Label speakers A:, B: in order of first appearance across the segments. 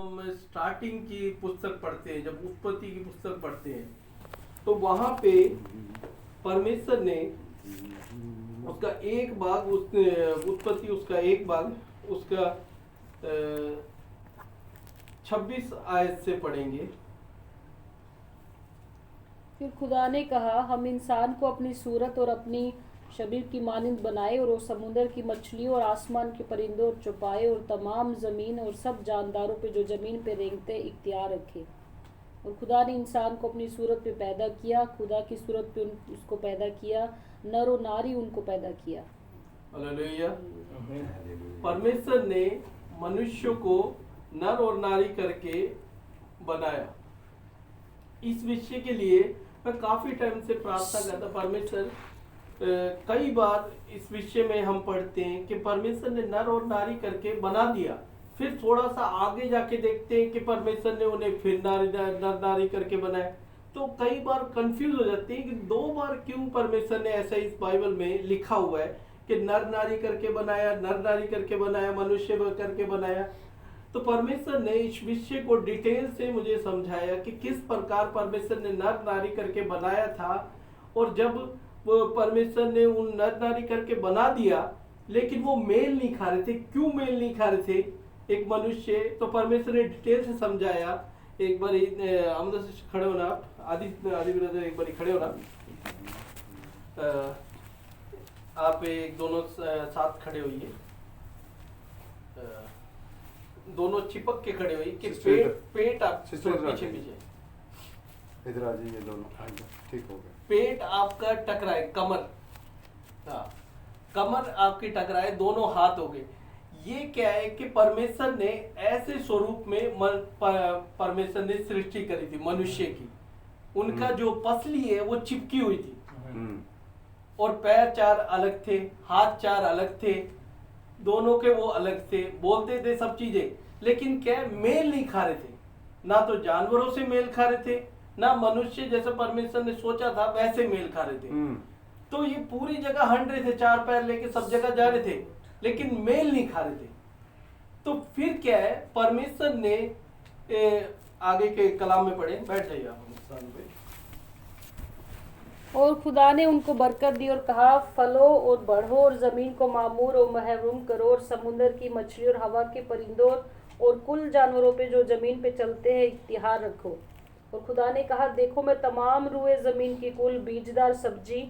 A: हम स्टार्टिंग की पुस्तक पढ़ते हैं, जब उत्पत्ति की पुस्तक पढ़ते हैं तो वहां पे परमेश्वर ने उसका एक भाग, उत्पत्ति उसका एक भाग, उसका 26 आयत से पढ़ेंगे।
B: फिर खुदा ने कहा, हम इंसान को अपनी सूरत और अपनी शबीह की मानंद बनाए और वो समुद्र की मछलियों और आसमान के परिंदों और चौपाए और तमाम ज़मीन और सब जानदारों पे जो ज़मीन पे रेंगते इख्तियार रखे। और खुदा ने इंसान को अपनी सूरत पे पैदा किया, खुदा की सूरत पे उसको पैदा किया, नर और नारी उनको पैदा किया।
A: हालेलुया। परमेश्वर ने मनुष्य को नर और नारी करके बनाया। इस विषय के लिए मैं काफी टाइम से प्रार्थना करता, परमेश्वर कई बार इस विषय में हम पढ़ते हैं कि परमेश्वर ने नर और नारी करके बना दिया, फिर थोड़ा सा आगे जाके देखते हैं कि परमेश्वर ने उन्हें फिर नर नारी करके बनाया। तो कई बार कंफ्यूज हो जाते हैं कि दो बार क्यों परमेश्वर ने ऐसा इस बाइबल में लिखा हुआ है कि नर नारी करके बनाया, नर नारी करके बनाया, मनुष्य करके बनाया। तो परमेश्वर ने इस विषय को डिटेल से मुझे समझाया कि किस प्रकार परमेश्वर ने नर नारी करके बनाया था। और जब वो परमेश्वर ने उन नर नारी करके बना दिया, लेकिन वो मेल नहीं खा रहे थे। क्यों मेल नहीं खा रहे थे एक मनुष्य? तो परमेश्वर ने डिटेल से समझाया। एक बार हम से खड़े होना, आदि ब्रदर एक बार खड़े होना, आप एक दोनों साथ खड़े होइए, दोनों चिपक के खड़े हुई कि पेट आप पीछे
C: इधर आ जाइए, दोनों ठीक हो गए।
A: पेट आपका टकराए, कमर, हाँ कमर आपकी टकराए, दोनों हाथ हो गए। ये क्या है कि परमेश्वर ने ऐसे स्वरूप में परमेश्वर ने सृष्टि करी थी मनुष्य की। उनका जो पसली है वो चिपकी हुई थी और पैर चार अलग थे, हाथ चार अलग थे, दोनों के वो अलग थे, बोलते थे सब चीजें, लेकिन क्या मेल नहीं खा रहे थे। ना तो जानवरों से मेल खा रहे थे, ना मनुष्य जैसे परमेश्वर ने सोचा था वैसे मेल खा रहे थे। तो ये पूरी जगह हंड रहे थे, चार पैर लेके सब जगह जा रहे थे, लेकिन मेल नहीं खा रहे थे। तो फिर क्या है, परमेश्वर ने आगे के कलाम में पढ़े, बैठ जाइए आप स्थान पे।
B: और खुदा ने उनको बरकत दी और कहा, फलो और बढ़ो और जमीन को मामूर और महरूम करो और समुद्र की मछली और हवा के परिंदों और कुल जानवरों पे जो जमीन पे चलते हैं इख्तियार रखो। और खुदा ने कहा, देखो मैं तमाम रुए जमीन की कुल बीजदार सब्जी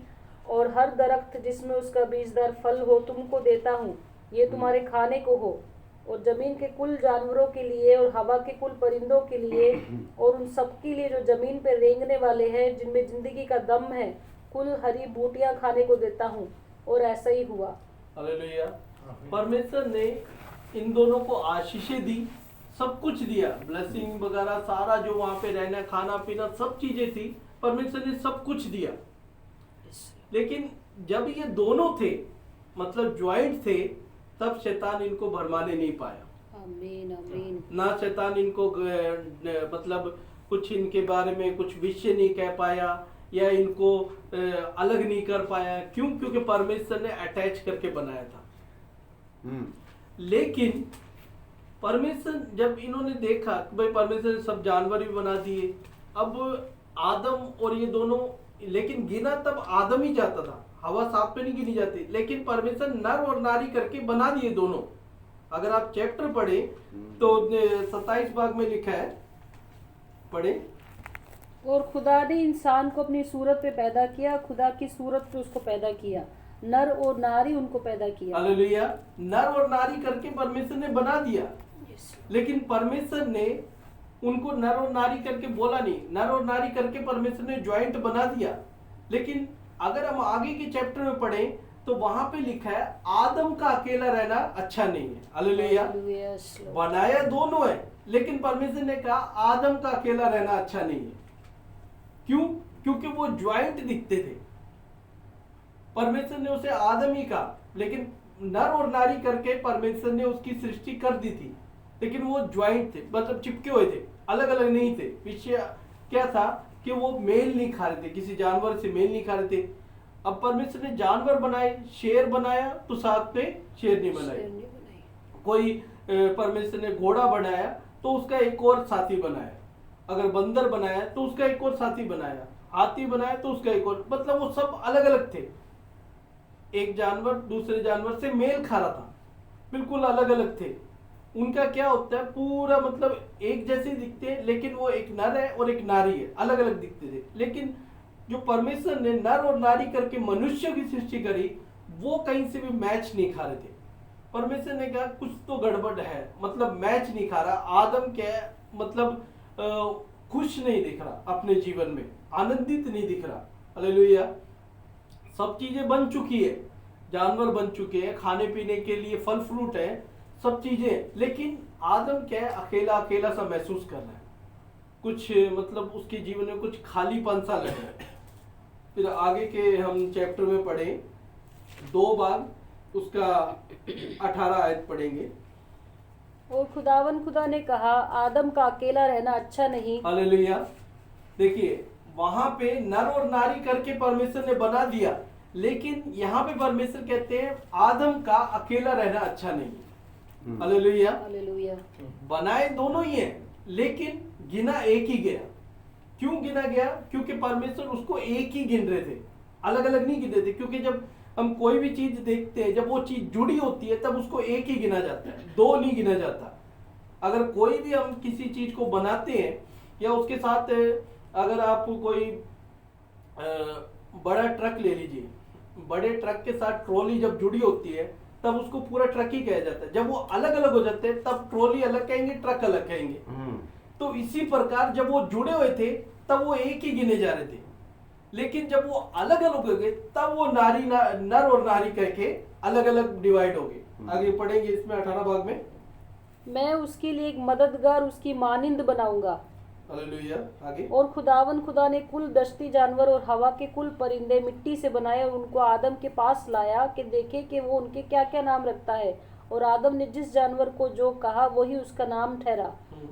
B: और हर दरख्त जिसमें उसका बीजदार फल हो तुमको देता हूँ, ये तुम्हारे खाने को हो। और जमीन के कुल जानवरों के लिए और हवा के कुल परिंदों के लिए और उन सब के लिए जो जमीन पे रेंगने वाले हैं, जिनमें जिंदगी का दम है, कुल हरी बूटियां खाने को देता हूँ। और ऐसा ही हुआ।
A: हालेलुया। परमेश्वर ने इन दोनों को आशीषें दी, सब कुछ दिया, ब्लेसिंग वगैरह सारा जो वहां पे रहना खाना पीना सब चीजें थी, परमेश्वर ने सब कुछ दिया। लेकिन जब ये दोनों थे, मतलब ज्वाइंट थे, तब शैतान इनको भरमाने नहीं पाया।
B: आमीन आमीन।
A: ना शैतान इनको मतलब कुछ इनके बारे में कुछ विषय नहीं कह पाया या इनको अलग नहीं कर पाया। क्यों? क्योंकि परमेश्वर ने अटैच करके बनाया था। लेकिन परमेश्वर जब इन्होंने देखा कि भाई परमेश्वर ने सब जानवर भी बना दिए, अब आदम और ये दोनों, लेकिन गिना तब आदम ही जाता था, हवा साथ पे नहीं गिनी जाती, लेकिन परमेश्वर नर और नारी करके बना दिए दोनों। अगर आप चैप्टर पढ़े तो 27 भाग में लिखा है, पढ़े।
B: और खुदा ने इंसान को अपनी सूरत पे पैदा किया, खुदा की सूरत पे उसको पैदा किया, नर और नारी उनको पैदा किया।
A: हालेलुया। नर और नारी करके परमेश्वर ने बना दिया, लेकिन परमेश्वर ने उनको नर और नारी करके बोला नहीं, नर और नारी करके परमेश्वर ने ज्वाइंट बना दिया। लेकिन अगर हम आगे के चैप्टर में पढ़ें तो वहां पे लिखा है आदम का अकेला रहना अच्छा नहीं है। हालेलुया। बनाया दोनों है, लेकिन परमेश्वर ने कहा आदम का अकेला रहना अच्छा नहीं है। क्यों? क्योंकि वो ज्वाइंट दिखते थे। परमेश्वर ने उसे आदम ही कहा, लेकिन नर और नारी करके परमेश्वर ने उसकी सृष्टि कर दी थी, लेकिन वो ज्वाइंट थे, मतलब चिपके हुए थे, अलग अलग नहीं थे। विषय क्या था कि वो मेल नहीं खा रहे थे, किसी जानवर से मेल नहीं खा रहे थे। अब परमेश्वर ने जानवर बनाए, शेर बनाया तो साथ में शेर नहीं बनाए। कोई परमेश्वर ने घोड़ा बनाया तो उसका एक और साथी बनाया, अगर बंदर बनाया तो उसका एक और साथी बनाया, हाथी बनाया तो उसका एक और, मतलब वो सब अलग अलग थे। एक जानवर दूसरे जानवर से मेल खा रहा था, बिल्कुल अलग अलग थे। उनका क्या होता है, पूरा मतलब एक जैसे दिखते हैं, लेकिन वो एक नर है और एक नारी है, अलग अलग दिखते थे। लेकिन जो परमेश्वर ने नर और नारी करके मनुष्य की सृष्टि करी, वो कहीं से भी मैच नहीं खा रहे थे। परमेश्वर ने कहा कुछ तो गड़बड़ है, मतलब मैच नहीं खा रहा। आदम क्या है, मतलब खुश नहीं दिख रहा, अपने जीवन में आनंदित नहीं दिख रहा। हालेलुया। सब चीजें बन चुकी है, जानवर बन चुके हैं, खाने पीने के लिए फल फ्रूट है, सब चीजें, लेकिन आदम क्या है, अकेला अकेला सा महसूस कर रहा है। कुछ मतलब उसके जीवन में कुछ खालीपन सा लग रहा है। फिर आगे के हम चैप्टर में पढ़े 2 बार उसका 18 आयत पढ़ेंगे।
B: और खुदा ने कहा, आदम का अकेला रहना अच्छा नहीं।
A: हालेलुया। देखिए वहां पे नर और नारी करके परमेश्वर ने बना दिया, लेकिन यहाँ पे परमेश्वर कहते हैं आदम का अकेला रहना अच्छा नहीं। हालेलुया।
B: हालेलुया।
A: बनाए दोनों ही हैं, लेकिन गिना एक ही गया। क्यों गिना गया? क्योंकि परमेश्वर उसको एक ही गिन रहे थे, अलग अलग नहीं गिन रहे थे। क्योंकि जब हम कोई भी चीज देखते हैं, जब वो चीज जुड़ी होती है तब उसको एक ही गिना जाता है, 2 नहीं गिना जाता। अगर कोई भी हम किसी चीज को बनाते हैं, या उसके साथ अगर आप कोई बड़ा ट्रक ले लीजिए, बड़े ट्रक के साथ ट्रॉली जब जुड़ी होती है तब उसको पूरा ट्रक ही कहा जाता है। जब वो अलग अलग हो जाते हैं तब ट्रॉली अलग कहेंगे, ट्रक अलग कहेंगे। तो इसी प्रकार जब वो जुड़े हुए थे तब वो एक ही गिने जा रहे थे, लेकिन जब वो अलग अलग हो गए तब वो नर और नारी कह के अलग अलग डिवाइड हो गए। आगे पढ़ेंगे इसमें 18 भाग में।
B: मैं उसके लिए एक मददगार, उसकी मानिंद बनाऊंगा।
A: हालेलुया। आगे।
B: और खुदा ने कुल दश्ती जानवर और हवा के कुल परिंदे मिट्टी से बनाए और उनको आदम के पास लाया कि देखे कि वो उनके क्या क्या नाम रखता है। और आदम ने जिस जानवर को जो कहा वही उसका नाम ठहरा।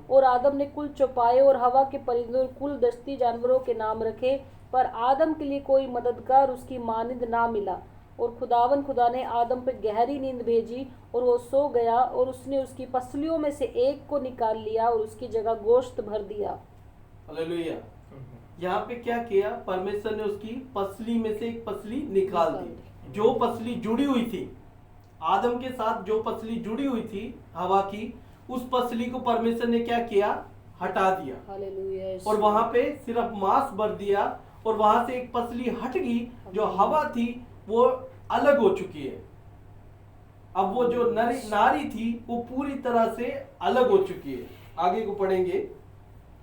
B: और आदम ने कुल चौपाए और हवा के परिंदों और कुल दश्ती जानवरों के नाम रखे, पर आदम के लिए कोई मददगार, उसकी मानिंद ना मिला। और खुदा ने आदम पर गहरी नींद भेजी और वो सो गया, और उसने उसकी पसलियों में से एक को निकाल लिया और उसकी जगह गोश्त भर दिया।
A: हालेलुया। यहाँ पे क्या किया, परमेश्वर ने उसकी पसली में से एक पसली निकाल दी। जो पसली जुड़ी हुई थी आदम के साथ, जो पसली जुड़ी हुई थी हवा की, उस पसली को परमेश्वर ने क्या किया, हटा दिया।
B: हालेलुया।
A: और वहां पे सिर्फ मांस भर दिया, और वहां से एक पसली हट गई। जो हवा थी वो अलग हो चुकी है। अब वो जो नारी थी वो पूरी तरह से अलग हो चुकी है। आगे को पढ़ेंगे।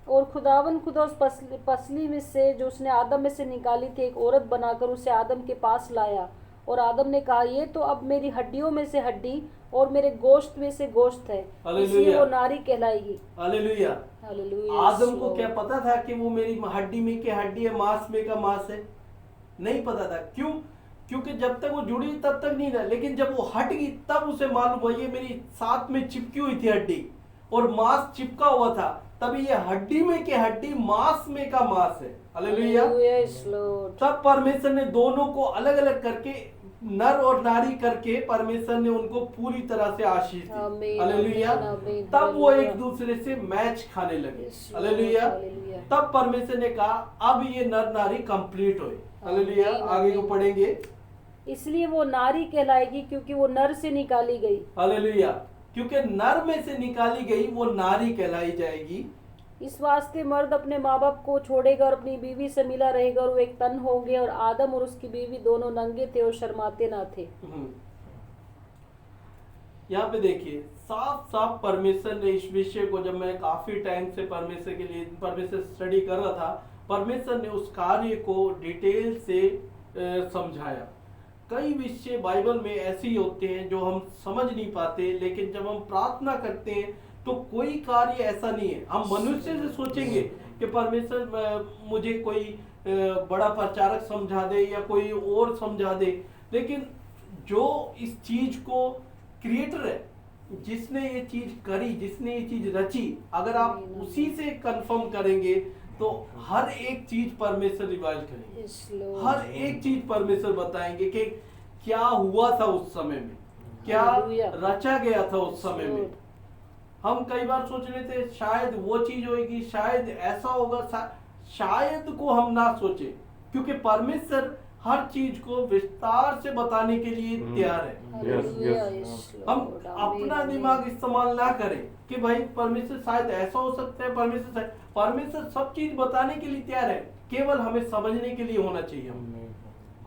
B: और खुदा उस पसली में से जो उसने आदम में से निकाली थी एक औरत बनाकर उसे आदम के पास लाया। और आदम ने कहा, ये तो अब मेरी हड्डियों में से हड्डी और मेरे गोश्त में से गोश्त है, इसलिए वो नारी कहलाएगी।
A: हालेलुया।
B: हालेलुया।
A: आदम को क्या पता था कि वो मेरी हड्डी में की हड्डी है, मांस में का मांस है? नहीं पता था। क्यों? क्योंकि जब तक वो जुड़ी तब तक नहीं था, लेकिन जब वो हट गई तब उसे मालूम हुआ ये मेरी साथ में चिपकी हुई थी हड्डी, और मांस चिपका हुआ था, तब ये हड्डी में की हड्डी, मांस में का मांस है। हालेलुया। तब परमेश्वर ने दोनों को अलग अलग करके, नर और नारी करके, परमेश्वर ने उनको पूरी तरह से आशीष दी। हालेलुया। तब वो एक दूसरे से मैच खाने लगे। हालेलुया। तब परमेश्वर ने कहा अब ये नर नारी कंप्लीट होए। हालेलुया। आगे को पढ़ेंगे।
B: इसलिए वो नारी कहलाएगी क्योंकि वो नर से निकाली गई।
A: हालेलुया। क्योंकि नर में से निकाली गई वो नारी कहलाई जाएगी।
B: इस वास्ते मर्द अपने माँ बाप को छोड़ेगा और अपनी बीवी से मिला रहेगा और वो एक तन होंगे। और आदम और उसकी बीवी दोनों नंगे थे और शर्माते ना थे।
A: यहाँ पे देखिए साफ साफ परमेश्वर ने इस विषय को, जब मैं काफी टाइम से परमेश्वर स्टडी कर रहा था, परमेश्वर ने उस कार्य को डिटेल से समझाया। कई विषय बाइबल में ऐसे ही होते हैं जो हम समझ नहीं पाते, लेकिन जब हम प्रार्थना करते हैं तो कोई कार्य ऐसा नहीं है। हम मनुष्य से सोचेंगे कि परमेश्वर मुझे कोई बड़ा प्रचारक समझा दे या कोई और समझा दे, लेकिन जो इस चीज को क्रिएटर है, जिसने ये चीज करी, जिसने ये चीज रची, अगर आप उसी से कंफर्म करेंगे तो हर एक चीज परमेश्वर रिवाइज करेंगे। हर एक चीज परमेश्वर बताएंगे कि क्या हुआ था उस समय में, क्या रचा गया था उस समय में। हम कई बार सोच लेते हैं शायद वो चीज होगी, शायद ऐसा होगा, शायद को हम ना सोचे, क्योंकि परमेश्वर हर चीज को विस्तार से बताने के लिए तैयार है।
B: Hallelujah,
C: yes.
B: यस
A: हम
B: लॉर्ड,
A: अपना
B: आमीन,
A: दिमाग इस्तेमाल ना करें कि भाई परमेश्वर शायद ऐसा हो सकता है, परमेश्वर सब चीज बताने के लिए तैयार है, केवल हमें समझने के लिए होना चाहिए।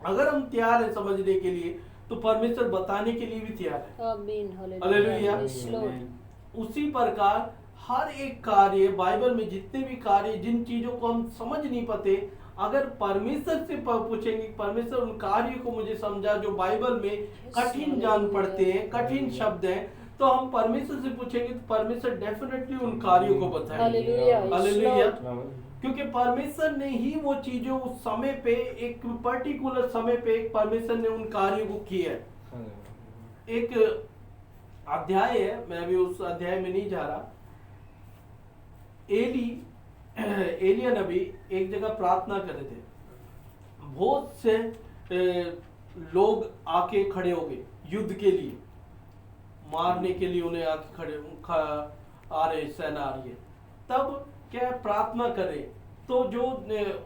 A: अगर हम तैयार है समझने के लिए तो परमेश्वर बताने के लिए भी तैयार है।
B: आमीन,
A: हालेलुया।
B: यस लॉर्ड,
A: उसी प्रकार हर एक कार्य बाइबल में जितने भी कार्य, जिन चीजों को हम समझ नहीं पाते, अगर परमेश्वर से पूछेंगे, परमेश्वर उन कार्यों को मुझे समझा जो बाइबल में कठिन जान पड़ते हैं, कठिन शब्द हैं, तो हम परमेश्वर से पूछेंगे तो परमेश्वर डेफिनेटली उन कार्यों को बताएंगे।
B: Hallelujah, yes
A: hallelujah.
B: लॉर्ड,
A: क्योंकि परमेश्वर ने ही वो चीजों उस समय पे, एक पर्टिकुलर समय पे परमेश्वर ने उन कार्यों को किया है। एक अध्याय है, मैं अभी उस अध्याय में नहीं जा रहा। एलिया नबी एक जगह प्रार्थना कर रहे थे, बहुत से लोग आके खड़े हो गए युद्ध के लिए, मारने के लिए उन्हें आके आ रहे, सेना आ रही है। तब क्या प्रार्थना करे तो जो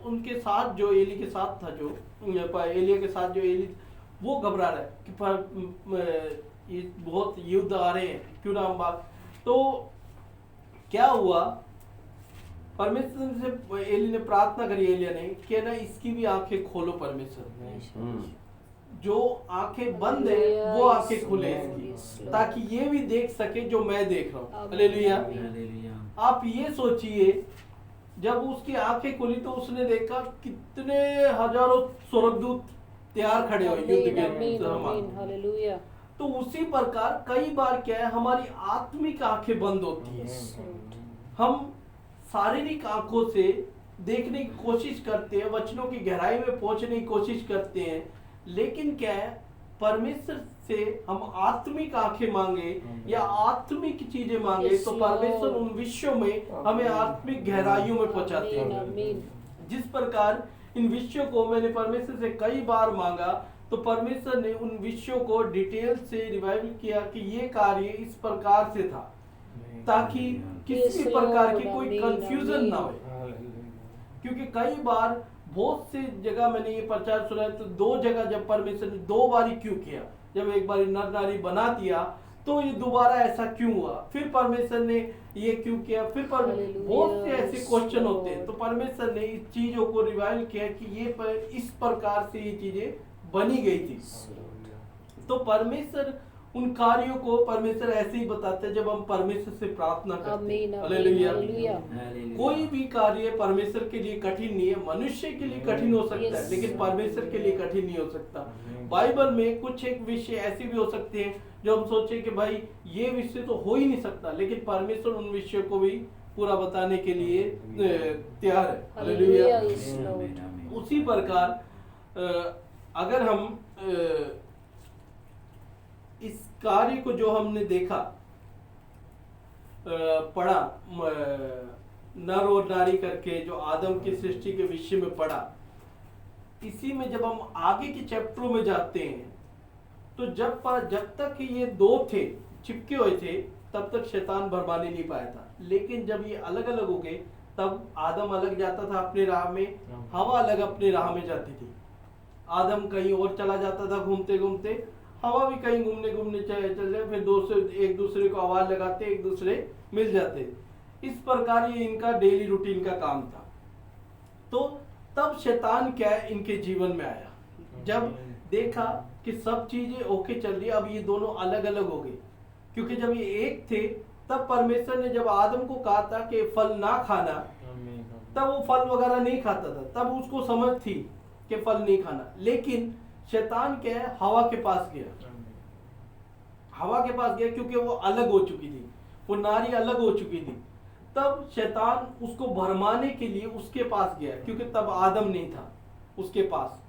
A: उनके साथ, जो एली के साथ था, जो एलिया के साथ जो एली, वो घबरा रहा है कि बहुत युद्ध आ रहे हैं, क्यों ना हम बात। तो क्या हुआ, परमेश्वर से एली ने प्रार्थना करी, एलिया ने कि ना इसकी भी आंखें खोलो परमेश्वर, जो आंखें बंद है वो आंखें खुले इसकी, ताकि ये भी देख सके जो मैं देख रहा हूँ। हालेलुया। आप ये सोचिए, जब उसकी आंखें खुली तो उसने देखा कितने हजारों स्वर्गदूत तैयार खड़े हुए युद्ध के।
B: हालेलुया।
A: तो उसी प्रकार कई बार क्या है, हमारी आत्मिक आंखें बंद होती है, हम शारीरिक आंखों से देखने की कोशिश करते हैं, वचनों की गहराई में पहुंचने की कोशिश करते हैं, लेकिन क्या है, परमेश्वर से हम आत्मिक आंखें मांगे या आत्मिक चीजें मांगे तो परमेश्वर उन विषयों में हमें आत्मिक गहराइयों में पहुंचाते हैं। जिस प्रकार इन विषयों को मैंने परमेश्वर से कई बार मांगा, तो परमेश्वर ने उन विषयों को डिटेल से रिवाइव किया कि ये कार्य इस प्रकार से था, ताकि किसी भी प्रकार की कोई कंफ्यूजन ना हो। क्योंकि कई बार बहुत से जगह मैंने ये प्रचार सुना है, तो दो जगह जब परमेश्वर ने दो बारी क्यों किया, जब एक बार नर नारी बना दिया तो ये दोबारा ऐसा क्यों हुआ, फिर परमेश्वर ने ये क्यों किया, फिर बहुत से ऐसे क्वेश्चन होते हैं। तो परमेश्वर ने इस चीजों को रिवाइव किया कि ये इस प्रकार से ये चीजें बनी गई थी। तो परमेश्वर उन कार्यों को परमेश्वर ऐसे ही बताते हैं जब हम परमेश्वर से प्रार्थना करते हैं। हालेलुया। कोई भी कार्य परमेश्वर के लिए कठिन नहीं है, मनुष्य के लिए कठिन हो सकता है, लेकिन परमेश्वर के लिए कठिन नहीं हो सकता। बाइबल में कुछ एक विषय ऐसे भी हो सकते हैं जो हम सोचे कि भाई ये विषय तो हो ही नहीं सकता, लेकिन परमेश्वर उन विषयों को भी पूरा बताने के लिए तैयार है। हालेलुया। उसी प्रकार अगर हम इस कार्य को जो हमने देखा, पढ़ा, नर और नारी करके जो आदम की सृष्टि के विषय में पढ़ा, इसी में जब हम आगे के चैप्टरों में जाते हैं तो जब तक ये दो थे, चिपके हुए थे, तब तक शैतान भरमाने नहीं पाया था। लेकिन जब ये अलग अलग हो गए, तब आदम अलग जाता था अपने राह में, हवा अलग अपने राह में जाती थी। आदम कहीं और चला जाता था घूमते घूमते, हवा भी कहीं घूमने घूमने चले, फिर एक दूसरे को आवाज लगाते, एक दूसरे मिल जाते। इस प्रकार ये इनका डेली रूटीन का काम था। तो तब शैतान क्या है, इनके जीवन में आया, जब देखा कि सब चीजें ओके चल रही है, अब ये दोनों अलग अलग हो गए। क्योंकि जब ये एक थे, तब परमेश्वर ने जब आदम को कहा था कि फल ना खाना, तब वो फल वगैरह नहीं खाता था, तब उसको समझ थी कि फल नहीं खाना। लेकिन शैतान क्या है, हवा के पास गया, हवा के पास गया क्योंकि वो अलग हो चुकी थी, वो नारी अलग हो चुकी थी। तब शैतान उसको भरमाने के लिए उसके पास गया, क्योंकि तब आदम नहीं था उसके पास।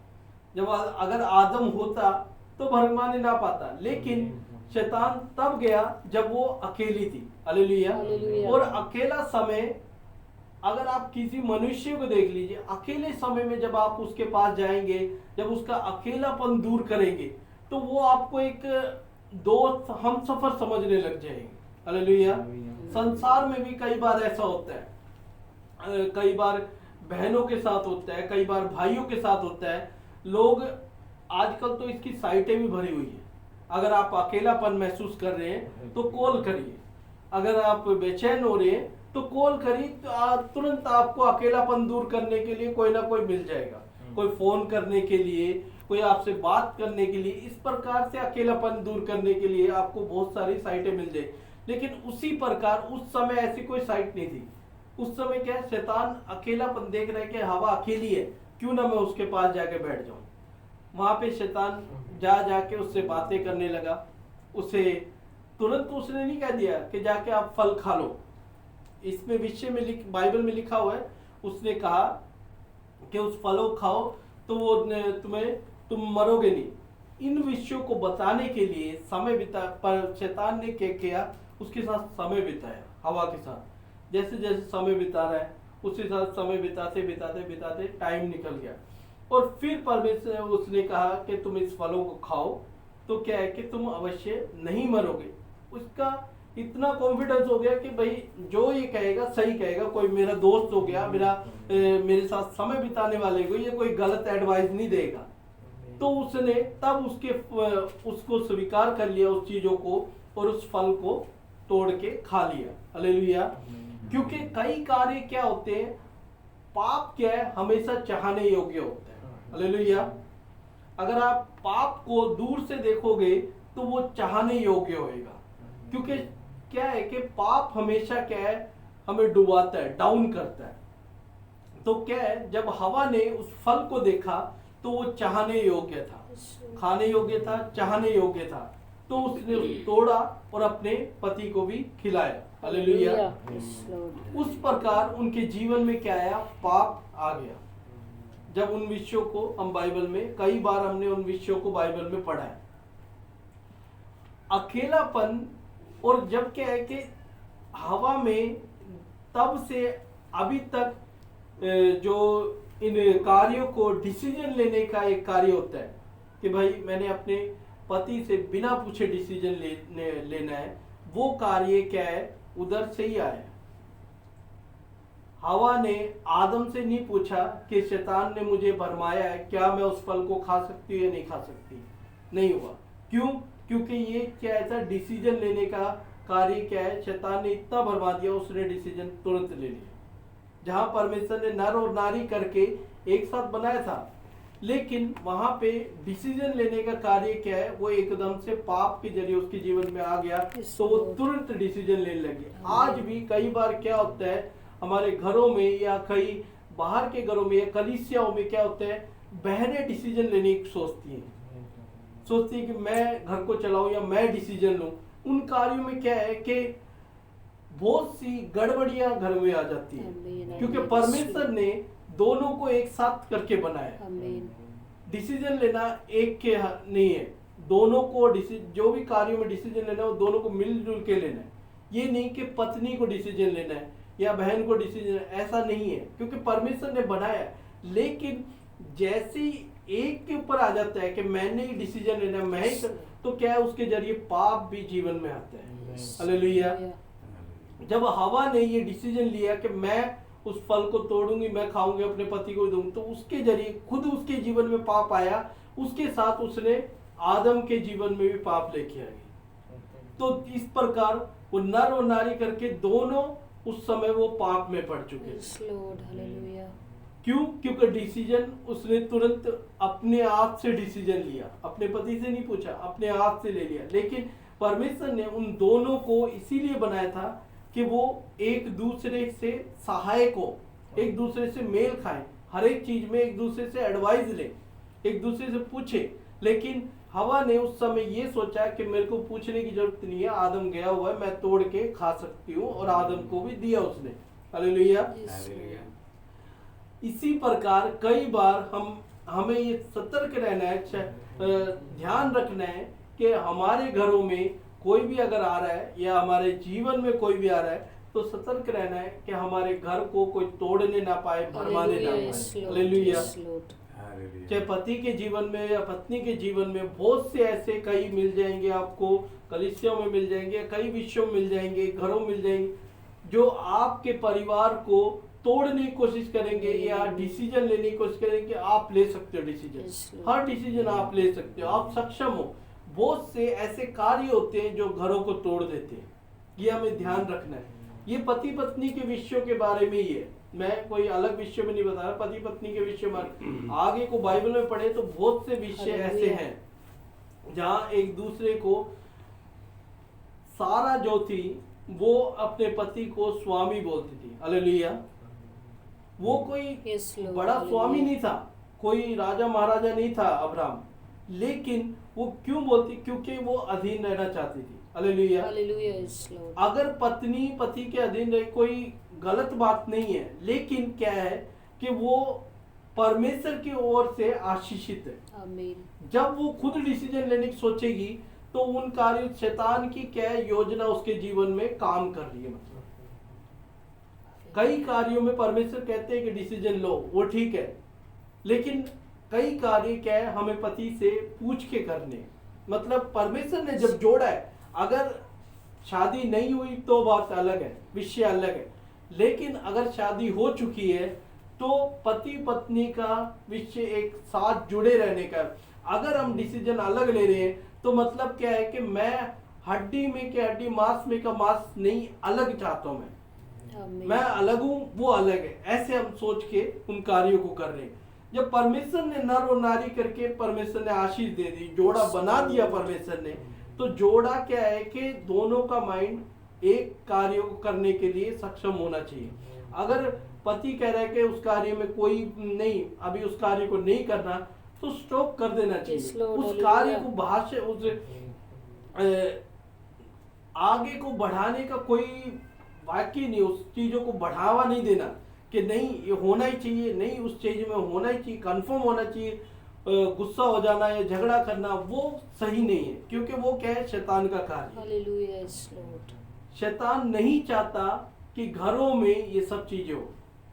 A: जब अगर आदम होता तो भरमाने ना पाता, लेकिन शैतान तब गया जब वो अकेली थी। हालेलुया। और अकेला समय, अगर आप किसी मनुष्य को देख लीजिए, अकेले समय में जब आप उसके पास जाएंगे, जब उसका अकेलापन दूर करेंगे, तो वो आपको एक दोस्त, हम सफर समझने लग जाएंगे। हालेलुया। संसार में भी कई बार ऐसा होता है, कई बार बहनों के साथ होता है, कई बार भाइयों के साथ होता है। लोग आजकल तो इसकी साइटें भी भरी हुई है। अगर आप अकेलापन महसूस कर रहे हैं तो कॉल करिए, अगर आप बेचैन हो रहे हैं तो कॉल करिए, तो तुरंत आपको अकेलापन दूर करने के लिए कोई ना कोई मिल जाएगा। कोई फोन करने के लिए, कोई आपसे बात करने के लिए, इस प्रकार से अकेलापन दूर करने के लिए आपको बहुत सारी साइटें मिल जाए। लेकिन उसी प्रकार उस समय ऐसी कोई साइट नहीं थी। उस समय क्या है, शैतान अकेलापन देख रहा है कि हवा अकेली है, क्यों ना मैं उसके पास जाके बैठ जाऊं। वहां पे शैतान जाके उससे बातें करने लगा। उसे तुरंत उसने नहीं कह दिया कि जाके आप फल खा लो। इसमें विषय में बाइबल में लिखा हुआ है, उसने कहा कि उस फलों खाओ तो वो तुम मरोगे नहीं। इन विषयों को बताने के लिए समय बिता, पर शैतान ने क्या किया, उसके साथ समय बिताया, हवा के साथ। जैसे जैसे समय बिता रहा है उसी साथ समय बिताते बिताते बिताते टाइम निकल गया। और फिर परमेश्वर उसने कहा कि तुम इस फलों को खाओ तो क्या है कि तुम अवश्य नहीं मरोगे। उसका इतना कॉन्फिडेंस हो गया कि भाई जो ये कहेगा सही कहेगा, कोई मेरा दोस्त हो गया, मेरे साथ समय बिताने वाले को ये कोई गलत एडवाइस नहीं देगा। तो उसने तब उसको स्वीकार कर लिया उस चीजों को, और उस फल को तोड़ के खा लिया। हालेलुया। क्योंकि कई कार्य क्या होते हैं, पाप क्या है, हमेशा चाहने योग्य होता है। हालेलुया। अगर आप पाप को दूर से देखोगे तो वो चाहने योग्य होएगा। क्योंकि क्या है कि पाप हमेशा क्या है, हमें डुबाता है, डाउन करता है। तो क्या है, जब हवा ने उस फल को देखा तो वो चाहने योग्य था, खाने योग्य था, चाहने योग्य था। तो उसने तोड़ा और अपने पति को भी खिलाया। हालेलुया। उस प्रकार उनके जीवन में क्या आया, पाप आ गया। जब उन विषयों को हम बाइबल में कई बार हमने उन विषयों को बाइबल में पढ़ा है। अकेलापन, और जब क्या है कि हवा में तब से अभी तक जो इन कार्यों को डिसीजन लेने का एक कार्य होता है कि भाई मैंने अपने पति से बिना पूछे डिसीजन लेना है, वो कार्य क्या है, उधर से ही आया। हवा ने आदम से नहीं पूछा कि शैतान ने मुझे भरमाया है, क्या मैं उस फल को खा सकती हूँ या नहीं खा सकती। नहीं हुआ। क्यों? क्योंकि ये क्या ऐसा डिसीजन लेने का कार्य क्या है, शैतान ने इतना भरमा दिया, उसने डिसीजन तुरंत ले लिया। जहां परमेश्वर ने नर और नारी करके एक साथ बनाया था, लेकिन वहां पे डिसीजन लेने का कार्य क्या है, वो एकदम से पाप के जरिए उसके जीवन में आ गया, तो वो तुरंत डिसीजन लेने लगे। आज भी कई बार क्या होता है, हमारे घरों में या कई बाहर के घरों में या कलीसियाओं में क्या होता है, बहनें डिसीजन लेने की सोचती हैं कि मैं घर को चलाऊं या मैं डिसीजन लूं। उन कार्यों में क्या है कि बहुत सी गड़बड़ियां घर में आ जाती है, क्योंकि परमेश्वर ने दोनों को एक साथ करके बनाया। डिसीजन लेना एक के नहीं है, दोनों को जो भी कार्यों में डिसीजन लेना है वो दोनों को मिलजुल के लेना है। ये नहीं कि पत्नी को डिसीजन लेना है या बहन को डिसीजन, ऐसा नहीं है, क्योंकि परमेश्वर ने बनाया। लेकिन जैसे एक के ऊपर आ जाता है कि मैंने ही डिसीजन लेना है, मैं ही, तो क्या है, उसके जरिए पाप भी जीवन में आता है। हालेलुया। जब हवा ने ये डिसीजन लिया कि मैं उस फल को तोड़ूंगी, मैं खाऊंगी, अपने पति को दूंगी, तो उसके जरिए खुद उसके जीवन में पाप आया, उसके साथ उसने आदम के जीवन में भी पाप लेके आई। तो इस प्रकार वो नर और नारी करके दोनों उस समय वो पाप में पड़ चुके थे। क्यों? क्योंकि डिसीजन उसने तुरंत अपने आप से डिसीजन लिया, अपने पति से नहीं पूछा, अपने आप से ले लिया। लेकिन परमेश्वर ने उन दोनों को इसीलिए बनाया था कि वो एक दूसरे से सहायक हो, एक दूसरे से मेल खाएं, हर एक चीज में एक दूसरे से एडवाइस ले, एक दूसरे से पूछे। लेकिन हवा ने उस समय ये सोचा कि मेरे को पूछने की जरूरत नहीं है, आदम गया हुआ है, मैं तोड़ के खा सकती हूँ, और आदम को भी दिया उसने। हालेलुया। इसी प्रकार कई बार हमें ये सतर्क रहना है, ध्यान रखना है कि हमारे घरों में कोई भी अगर आ रहा है या हमारे जीवन में कोई भी आ रहा है, तो सतर्क रहना है कि हमारे घर को कोई तोड़ने ना पाए, भरमाने ना पाए। हालेलुया।
C: हालेलुया।
A: चाहे पति के जीवन में या पत्नी के जीवन में बहुत से ऐसे कई मिल जाएंगे आपको, कलीसियाओं में मिल जाएंगे, कई विषयों में मिल जाएंगे, घरों में मिल जाएंगे, जो आपके परिवार को तोड़ने की कोशिश करेंगे या डिसीजन लेने की कोशिश करेंगे। आप ले सकते हो डिसीजन, हर डिसीजन आप ले सकते हो, आप सक्षम हो। बहुत से ऐसे कार्य होते हैं जो घरों को तोड़ देते हैं, ये हमें ध्यान रखना है। ये पति पत्नी के विषयों के बारे में ही है, मैं कोई अलग विषय में नहीं बता रहा, पति पत्नी के विषय में आगे को बाइबल में पढ़े तो बहुत से विषय ऐसे हैं जहाँ एक दूसरे को, सारा जो थी वो अपने पति को स्वामी बोलती थी। हालेलुया। वो कोई बड़ा स्वामी नहीं था, कोई राजा महाराजा नहीं था अब्राहम, लेकिन वो क्यों बोलती? क्योंकि वो अधीन रहना चाहती थी। हालेलुया। अगर पत्नी पति के अधीन रहे कोई गलत बात नहीं है, लेकिन क्या है कि वो परमेश्वर की ओर से आशीषित है।
B: आमीन।
A: जब वो खुद डिसीजन लेने की सोचेगी तो उन कार्य, शैतान की क्या योजना उसके जीवन में काम कर रही है। मतलब कई कार्यों में परमेश्वर कहते हैं कि डिसीजन लो, वो ठीक है, लेकिन कई कार्य क्या है हमें पति से पूछ के करने। मतलब परमेश्वर ने जब जोड़ा है, अगर शादी नहीं हुई तो बात अलग है, विषय अलग है, लेकिन अगर शादी हो चुकी है तो पति पत्नी का विषय एक साथ जुड़े रहने का। अगर हम डिसीजन अलग ले रहे हैं तो मतलब क्या है कि मैं हड्डी में के हड्डी, मांस में का मांस नहीं, अलग चाहता हूं मैं अलग हूं, वो अलग है, ऐसे हम सोच के उन कार्यों को कर रहे हैं। जब परमेश्वर ने नर और नारी करके परमेश्वर ने आशीष दे दी, जोड़ा बना दिया परमेश्वर ने, तो जोड़ा क्या है कि दोनों का माइंड एक कार्य को करने के लिए सक्षम होना चाहिए। अगर पति कह रहा है कि उस कार्य में कोई नहीं, अभी उस कार्य को नहीं करना, तो स्टॉप कर देना चाहिए। उस कार्य को भाष्य, उस आगे को बढ़ाने का कोई वाक्य नहीं, उस चीजों को बढ़ावा नहीं देना कि नहीं ये होना ही चाहिए, नहीं उस चीज में होना ही चाहिए, कंफर्म होना चाहिए। गुस्सा हो जाना या झगड़ा करना वो सही नहीं है, क्योंकि वो क्या है, शैतान का कार्य।
B: हालेलुया।
A: शैतान नहीं चाहता कि घरों में ये सब चीजें हो,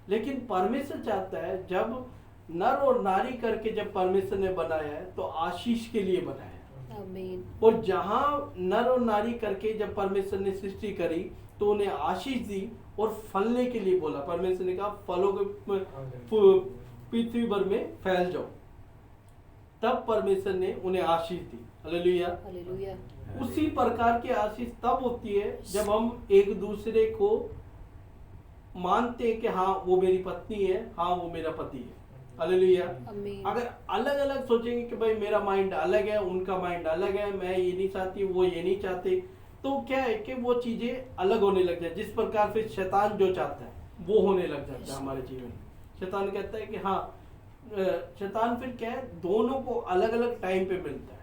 A: लेकिन परमेश्वर चाहता है, जब नर और नारी करके जब परमेश्वर ने बनाया है तो आशीष के लिए बनाया है।
B: आमीन। और
A: और जहां नर और नारी करके जब परमेश्वर ने सृष्टि करी तो उन्हें आशीष दी और फलने के लिए बोला। परमेश्वर ने कहा फलों के पृथ्वी भर में फैल जाओ, तब परमेश्वर ने उन्हें आशीष दी। हालेलुया।
B: हालेलुया।
A: उसी प्रकार की आशीष तब होती है जब हम एक दूसरे को मानते हैं कि हाँ वो मेरी पत्नी है, हाँ वो मेरा पति है। हालेलुया।
B: आमीन।
A: अगर अलग अलग सोचेंगे कि भाई मेरा माइंड अलग है, उनका माइंड अलग है, मैं ये नहीं चाहती, वो ये नहीं चाहते, तो क्या है कि वो चीजें अलग होने लग जाए। जिस प्रकार फिर शैतान जो चाहता है वो होने लग जाता है हमारे जीवन में। शैतान कहता है कि हाँ, शैतान फिर क्या है, दोनों को अलग अलग टाइम पे मिलता है,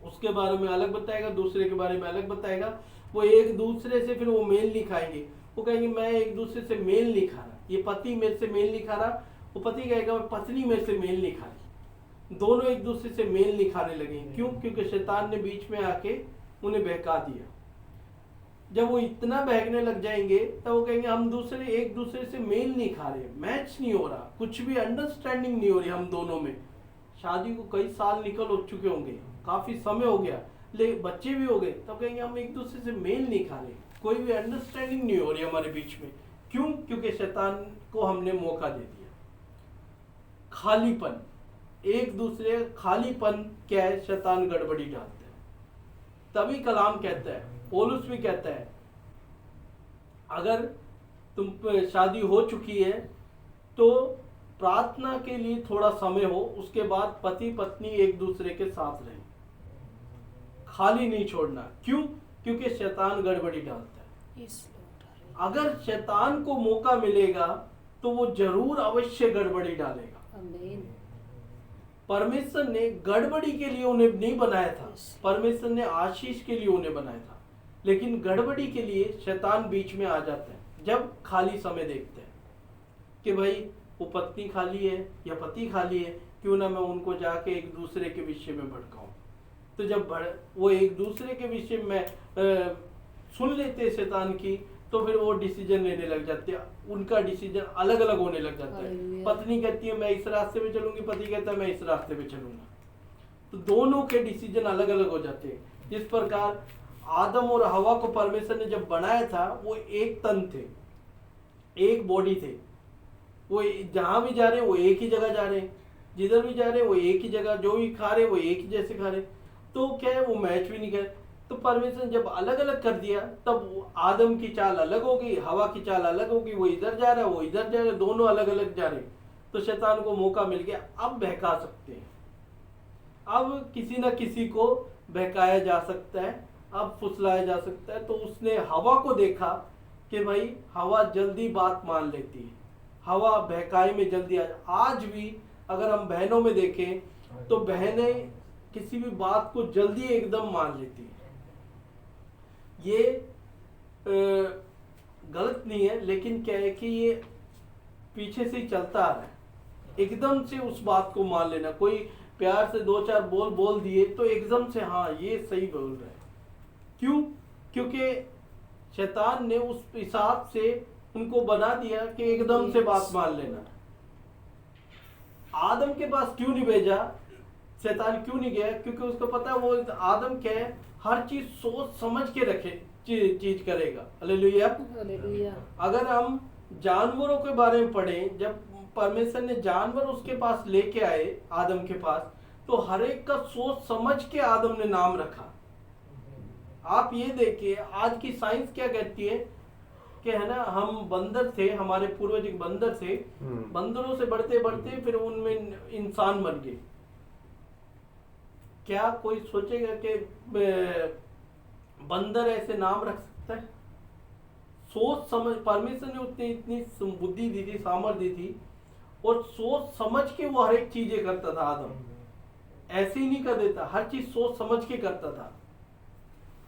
A: उसके बारे में अलग बताएगा, दूसरे के बारे में अलग बताएगा। वो एक दूसरे से फिर वो मेल नहीं खाएंगे, वो कहेंगे मैं एक दूसरे से मेल नहीं खा रहा, ये पति मेरे से मेल नहीं खा रहा, वो पति कहेगा पत्नी मेरे से मेल नहीं खा रही, दोनों एक दूसरे से मेल नहीं खाने लगे। क्यों? क्योंकि शैतान ने बीच में आके उन्हें बहका दिया। जब वो इतना बहकने लग जाएंगे तब वो कहेंगे हम एक दूसरे से मेल नहीं खा रहे, मैच नहीं हो रहा, कुछ भी अंडरस्टैंडिंग नहीं हो रही हम दोनों में। शादी को कई साल निकल हो चुके होंगे, काफी समय हो गया, ले बच्चे भी हो गए, तब कहेंगे हम एक दूसरे से मेल नहीं खा रहे, कोई भी अंडरस्टैंडिंग नहीं हो रही हमारे बीच में। क्यों? क्योंकि शैतान को हमने मौका दे दिया। खालीपन, एक दूसरे खालीपन क्या है, शैतान गड़बड़ी डालता है। तभी कलाम कहता है, पौलुस भी कहता है, अगर तुम शादी हो चुकी है तो प्रार्थना के लिए थोड़ा समय हो, उसके बाद पति पत्नी एक दूसरे के साथ रहें, खाली नहीं छोड़ना। क्यों? क्योंकि शैतान गड़बड़ी डालता है। अगर शैतान को मौका मिलेगा तो वो जरूर अवश्य गड़बड़ी डालेगा।
B: आमीन।
A: परमेश्वर ने गड़बड़ी के लिए उन्हें नहीं बनाया था, परमेश्वर ने आशीष के लिए उन्हें बनाया था, लेकिन गड़बड़ी के लिए शैतान बीच में आ जाता है। जब खाली समय देखते हैं कि भाई वो पत्नी खाली है या पति खाली है, क्यों ना मैं उनको जाके एक दूसरे के विषय में भड़काऊं। तो जब वो एक दूसरे के विषय में सुन लेते शैतान की, तो फिर वो डिसीजन लेने लग जाते हैं, उनका डिसीजन अलग अलग होने लग जाता है।
B: हालेलुया।
A: पत्नी कहती है मैं इस रास्ते पे चलूंगी, पति कहता है मैं इस रास्ते पे चलूंगा, तो दोनों के डिसीजन अलग अलग हो जाते हैं। जिस प्रकार आदम और हवा को परमेश्वर ने जब बनाया था, वो एक तन थे, एक बॉडी थे, वो जहां भी जा रहे हैं वो एक ही जगह जा रहे हैं, जिधर भी जा रहे हैं वो एक ही जगह, जो भी खा रहे हैं वो एक ही जैसे खा रहे हैं। तो क्या है, वो मैच भी नहीं करे। तो परमेश्वर ने जब अलग अलग कर दिया, तब वो आदम की चाल अलग हो गई, हवा की चाल अलग हो गई, वो इधर जा रहा है वो इधर जा रहा है, दोनों अलग अलग जा रहे हैं। तो शैतान को मौका मिल गया, अब बहका सकते हैं, अब किसी न किसी को बहकाया जा सकता है, अब फुसलाया जा सकता है। तो उसने हवा को देखा कि भाई हवा जल्दी बात मान लेती है, हवा बहकाई में जल्दी आज भी अगर हम बहनों में देखें तो बहनें किसी भी बात को जल्दी एकदम मान लेती है। ये गलत नहीं है, लेकिन क्या है कि ये पीछे से ही चलता आ रहा है, एकदम से उस बात को मान लेना। कोई प्यार से दो चार बोल दिए तो एकदम से हाँ ये सही बोल रहा है। क्यों? क्योंकि शैतान ने उस हिसाब से उनको बना दिया कि एकदम से बात मान लेना। आदम के पास क्यों नहीं भेजा, शैतान क्यों नहीं गया? क्योंकि उसको पता है वो आदम क्या है, हर चीज सोच समझ के रखे चीज करेगा। हालेलुया।
B: हालेलुया।
A: अगर हम जानवरों के बारे में पढ़ें, जब परमेश्वर ने जानवर उसके पास लेके आए आदम के पास, तो हर एक का सोच समझ के आदम ने नाम रखा। आप ये देखिए आज की साइंस क्या कहती है कि है ना, हम बंदर थे, हमारे पूर्वज एक बंदर थे, बंदरों से बढ़ते बढ़ते फिर उनमें इंसान बन गए। क्या कोई सोचेगा कि बंदर ऐसे नाम रख सकता है? सोच समझ, परमेश्वर ने उतनी इतनी बुद्धि दी थी, सामर्थ्य दी थी, और सोच समझ के वो हर एक चीजें करता था। आदम ऐसे ही नहीं कर देता, हर चीज सोच समझ के करता था।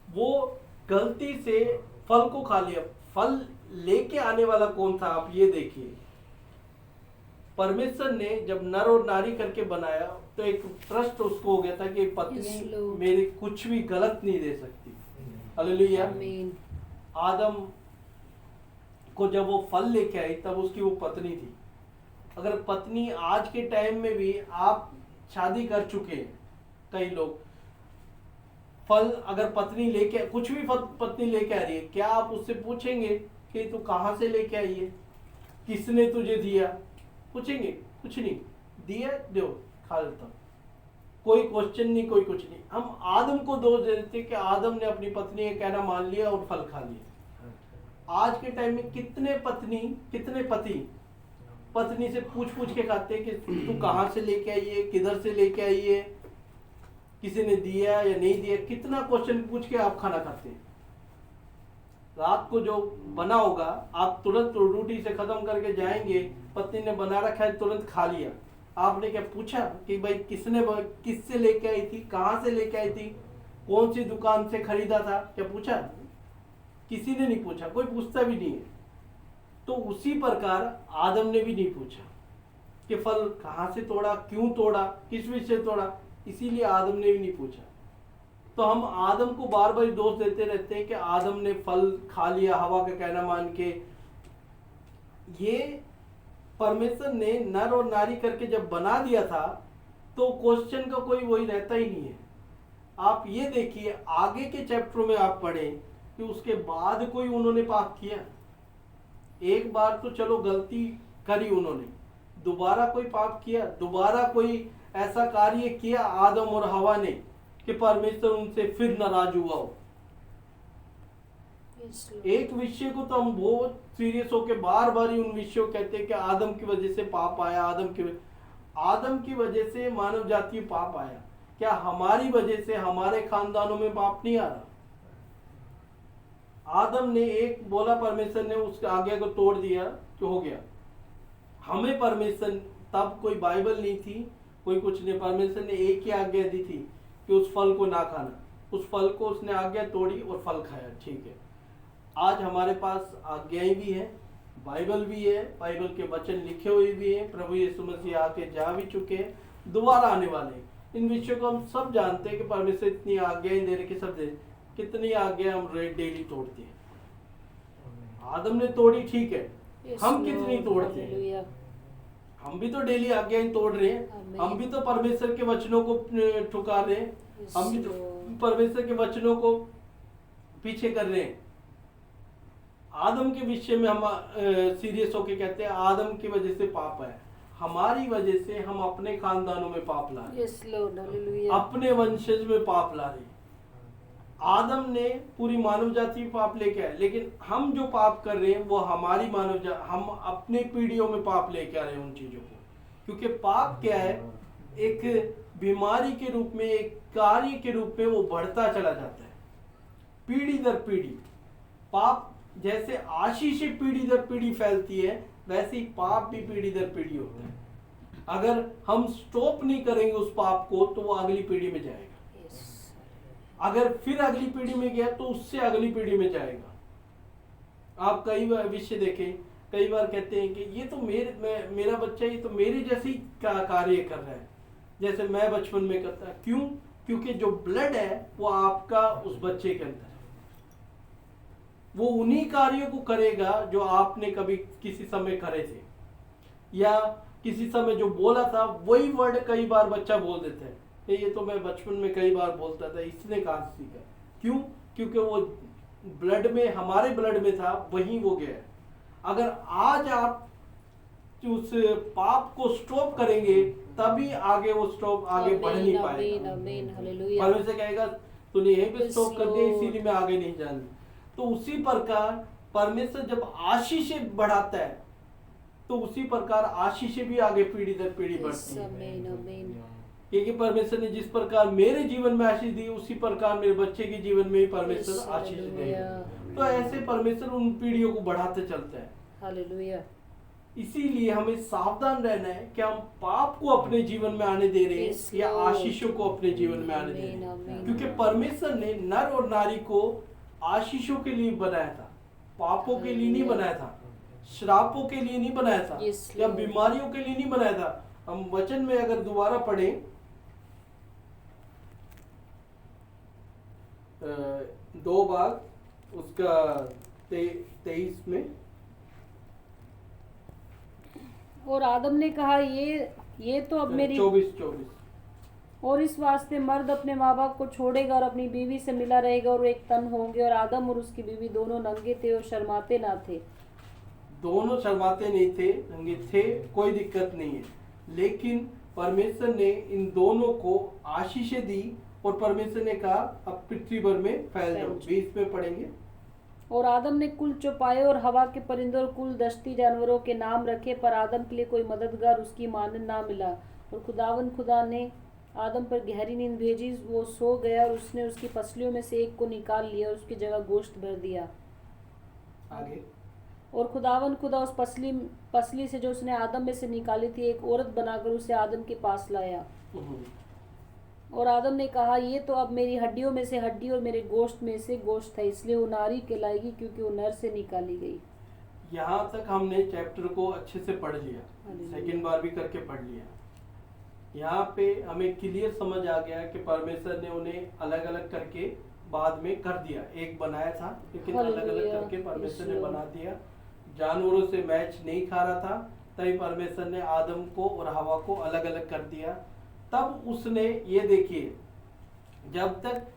A: वो गलती से फल को खा लिया। फल लेके आने वाला कौन था? आप ये देखिए, परमेश्वर ने जब नर और नारी करके बनाया तो एक ट्रस्ट उसको हो गया था कि पत्नी मेरी कुछ भी गलत नहीं दे सकती। हालेलुया।
B: आमीन।
A: आदम को जब वो फल लेके आई तब उसकी वो पत्नी थी। अगर पत्नी आज के टाइम में भी, आप शादी कर चुके हैं कई लोग, फल अगर पत्नी लेके, कुछ भी पत्नी लेके आ रही है, क्या आप उससे पूछेंगे कि तू कहाँ से लेके आई है, किसने तुझे दिया? पूछेंगे? कुछ नहीं, दिया दो खा लेता हूं, कोई क्वेश्चन नहीं, कोई कुछ नहीं। हम आदम को दोष दे देते कि आदम ने अपनी पत्नी का कहना मान लिया और फल खा लिया। आज के टाइम में कितने पति पत्नी से पूछ के खाते हैं कि तू कहाँ से लेके आई है, किधर से लेके आई है, किसी ने दिया या नहीं दिया, कितना क्वेश्चन पूछ के आप खाना खाते हैं। रात को जो बना होगा आप तुरंत रोटी से खत्म करके जाएंगे, पत्नी ने बना रखा है तुरंत खा लिया। आपने क्या पूछा कि भाई किससे लेके आई थी, कहाँ से लेके आई थी, कौन सी दुकान से खरीदा था? क्या पूछा? किसी ने नहीं पूछा, कोई पूछता भी नहीं है। तो उसी प्रकार आदम ने भी नहीं पूछा कि फल कहाँ से तोड़ा, क्यों तोड़ा, किस विषय से तोड़ा, इसीलिए आदम ने भी नहीं पूछा। तो हम आदम को बार बार दोष देते रहते हैं कि आदम ने फल खा लिया हवा का कहना मान के। ये परमेश्वर ने नर और नारी करके जब बना दिया था तो क्वेश्चन का कोई वही रहता ही नहीं है। आप ये देखिए आगे के चैप्टरों में आप पढ़ें कि उसके बाद कोई उन्होंने पाप किया? एक बार तो चलो गलती करी उन्होंने, दोबारा कोई पाप किया? दोबारा कोई ऐसा कार्य किया आदम और हवा ने कि परमेश्वर उनसे फिर नाराज हुआ हो? एक विषय को तो हम बहुत सीरियस होकर बार बार ही उन विषयों कहते हैं कि आदम की वजह से पाप आया, आदम की वजह से मानव जाति पाप आया। क्या हमारी वजह से हमारे खानदानों में पाप नहीं आ रहा? आदम ने एक बोला, परमेश्वर ने उसके आज्ञा को तोड़ दिया तो हो गया। हमें परमेश्वर, तब कोई बाइबल नहीं थी, कोई कुछ नहीं, परमेश्वर ने एक ही आज्ञा दी थी कि उस फल को ना खाना। उस फल को उसने आज्ञा तोड़ी और फल खाया, ठीक है। आज हमारे पास आज्ञाएं भी है, बाइबल भी है, बाइबल के वचन लिखे हुए भी हैं, प्रभु यीशु मसीह आके जा भी चुके हैं, दोबारा आने वाले हैं। इन विषयों को हम सब जानते हैं कि परमेश्वर इतनी आज्ञाएं दे रहे कि सब दे, कितनी आज्ञा हम डेली तोड़ते हैं। आदम ने तोड़ी ठीक है,
B: Yes,
A: हम
B: Lord.
A: कितनी तोड़ते हैं?
B: Hallelujah.
A: हम भी तो डेली आज्ञाएं तोड़ रहे हैं,
B: Amen.
A: हम भी तो परमेश्वर के वचनों को ठुका रहे हैं,
B: Yes,
A: हम भी तो
B: Lord.
A: परमेश्वर के वचनों को पीछे कर रहे हैं। आदम के विषय में हम सीरियस होके कहते हैं आदम की वजह से पाप है, हमारी वजह से हम अपने खानदानों में पाप ला रहे हैं,
B: Yes, Lord. Hallelujah.
A: अपने वंशज में पाप ला रहे हैं। आदम ने पूरी मानव जाति में पाप लेके आए, लेकिन हम जो पाप कर रहे हैं वो हमारी हम अपने पीढ़ियों में पाप लेके आ रहे हैं उन चीजों को। क्योंकि पाप क्या है, एक बीमारी के रूप में, एक कार्य के रूप में वो बढ़ता चला जाता है पीढ़ी दर पीढ़ी। पाप जैसे आशीषें पीढ़ी दर पीढ़ी फैलती है, वैसे ही पाप भी पीढ़ी दर पीढ़ी होता है। अगर हम स्टॉप नहीं करेंगे उस पाप को तो वो अगली पीढ़ी में जाएगा,
B: Yes.
A: अगर फिर अगली पीढ़ी में गया तो उससे अगली पीढ़ी में जाएगा। आप कई बार विषय देखें, कई बार कहते हैं कि ये तो मेरा बच्चा, ये तो मेरे जैसे ही कार्य कर रहा है जैसे मैं बचपन में करता। क्यों? क्योंकि जो ब्लड है वो आपका उस बच्चे के अंदर है, वो उन्हीं कार्यों को करेगा जो आपने कभी किसी समय करे थे, या किसी समय जो बोला था वही वर्ड कई बार बच्चा बोल देता है। ये तो मैं बचपन में कई बार बोलता था, इसने कहाँ से सीखा? क्यों? क्योंकि वो ब्लड में, हमारे ब्लड में था, वहीं वो गया। अगर आज आप उस पाप को स्टॉप करेंगे तभी आगे वो स्टॉप आगे बढ़ नहीं पाएगा।
B: Amen. Hallelujah.
A: परमेश्वर कहेगा तूने यहीं पे
B: Yes,
A: स्टॉप कर दिया,
B: Lord.
A: इसीलिए मैं आगे नहीं जानी। तो उसी प्रकार परमेश्वर जब आशीषें बढ़ाता है तो उसी प्रकार आशीषें भी आगे पीढ़ी दर पीढ़ी
B: Yes,
A: बढ़ती है।
B: Amen. Amen.
A: क्योंकि परमेश्वर ने जिस प्रकार मेरे जीवन में आशीष दी, उसी प्रकार मेरे बच्चे के जीवन में भी
B: Yes,
A: परमेश्वर आशीष देगा।
B: hallelujah.
A: तो ऐसे परमेश्वर उन पीढ़ियों को बढ़ाते चलता है।
B: Hallelujah.
A: इसीलिए हमें सावधान रहना है कि हम पाप को अपने जीवन में आने दे रहे हैं
B: Yes,
A: या
B: Lord.
A: आशीषों को अपने जीवन में आने दे रहे
B: Amen,
A: हैं।
B: amen.
A: क्योंकि परमेश्वर ने नर और नारी को आशीषों के लिए बनाया था, पापों के लिए नहीं
B: Hallelujah.
A: बनाया था, श्रापों के लिए नहीं बनाया था,
B: Yes,
A: या
B: Lord.
A: बीमारियों के लिए नहीं बनाया था। हम वचन में अगर दोबारा पढ़ें 2 भाग उसका 23 में,
B: और आदम ने कहा ये तो अब मेरी
A: 24
B: और इस वास्ते मर्द अपने माँ बाप को छोड़ेगा और अपनी बीवी से मिला रहेगा और एक तन होंगे। और आदम और उसकी बीवी दोनों नंगे थे और शर्माते ना थे।
A: दोनों शर्माते नहीं थे, नंगे थे, कोई दिक्कत नहीं है। लेकिन परमेश्वर ने इन दोनों को आशीषें दी और परमेश्वर ने कहा अब पृथ्वी भर में फैल जाओ। 20 में पढ़ेंगे।
B: और आदम ने कुल चौपाए और हवा के परिंदों और कुल दश्ती जानवरों के नाम रखे, पर आदम के लिए कोई मददगार उसकी मानद ना मिला। और खुदा ने आदम पर गहरी नींद भेजी, वो सो गया और उसने उसकी पसलियों में से एक को निकाल लिया और उसकी जगह गोश्त भर दिया।
A: आगे
B: और खुदा उस पसली से जो उसने आदम में से निकाली थी एक औरत बनाकर उसे आदम के पास लाया। और आदम ने कहा ये तो अब मेरी हड्डियों में से हड्डी और मेरे गोश्त में से गोश्त है, इसलिए वो नारी कहलाएगी क्योंकि वो नर से निकाली गई।
A: यहाँ तक हमने चैप्टर को अच्छे से पढ़ लिया, सेकंड बार भी करके पढ़ लिया। यहाँ पे हमें क्लियर समझ आ गया कि परमेश्वर ने उन्हें अलग अलग करके बाद में कर दिया। एक बनाया था लेकिन अलग अलग करके परमेश्वर ने बना दिया। जानवरों से मैच नहीं खा रहा था, तभी परमेश्वर ने आदम को और हवा को अलग अलग कर दिया। तब उसने ये देखिए, जब तक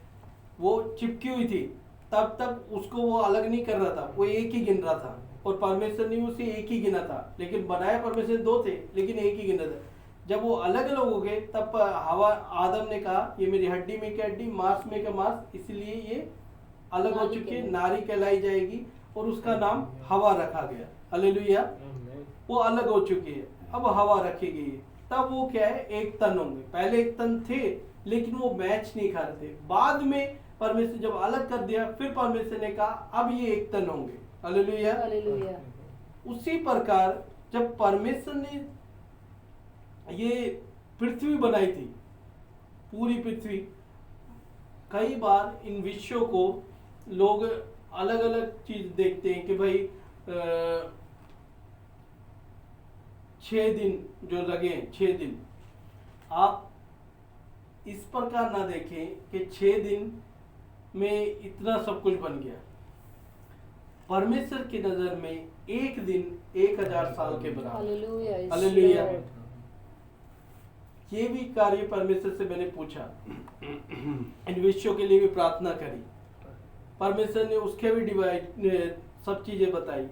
A: वो चिपकी हुई थी तब तक उसको वो अलग नहीं कर रहा था, वो एक ही गिन रहा था और परमेश्वर ने उसे एक ही गिना था। लेकिन बनाया परमेश्वर 2 थे लेकिन एक ही गिना था। जब वो अलग अलग हो गए तब हवा आदम ने कहा ये मेरी हड्डी में की हड्डी, मांस में का मांस, इसलिए ये अलग हो चुकी है, नारी कहलाई जाएगी और उसका नाम हवा रखा गया। हालेलुया। वो अलग हो चुकी है, अब हवा रखी गई है। तब वो क्या है, एक तन होंगे। पहले एक तन थे लेकिन वो मैच नहीं खा रहे थे। बाद में परमेश्वर जब अलग कर दिया फिर परमेश्वर ने कहा अब ये एक तन होंगे। हालेलुया।
B: हालेलुया।
A: उसी प्रकार जब परमेश्वर ने ये पृथ्वी बनाई थी, पूरी पृथ्वी, कई बार इन विषयों को लोग अलग अलग चीज देखते हैं कि भाई 6 दिन जो लगे, 6 दिन, आप इस प्रकार ना देखें कि 6 दिन में इतना सब कुछ बन गया। परमेश्वर की नजर में एक दिन 1000 साल के बराबर।
B: Hallelujah, yes,
A: hallelujah.
B: Lord.
A: ये भी कार्य परमेश्वर से मैंने पूछा, इन विषयों के लिए भी प्रार्थना करी। परमेश्वर ने उसके भी डिवाइड सब चीजें बताई।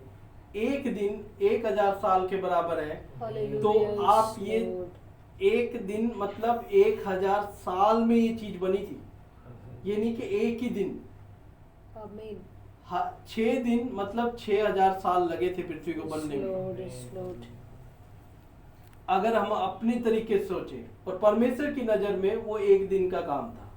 A: एक दिन 1000 साल के बराबर है।
B: हालेलुया,
A: तो
B: yes,
A: आप ये
B: Lord.
A: एक दिन मतलब 1000 साल में ये चीज बनी थी, ये नहीं कि एक ही दिन।
B: आमीन।
A: 6 दिन मतलब 6000 साल लगे थे पृथ्वी को बनने
B: Yes,
A: में।
B: Lord, yes, Lord.
A: अगर हम अपनी तरीके से सोचे, और परमेश्वर की नजर में वो एक दिन का काम था।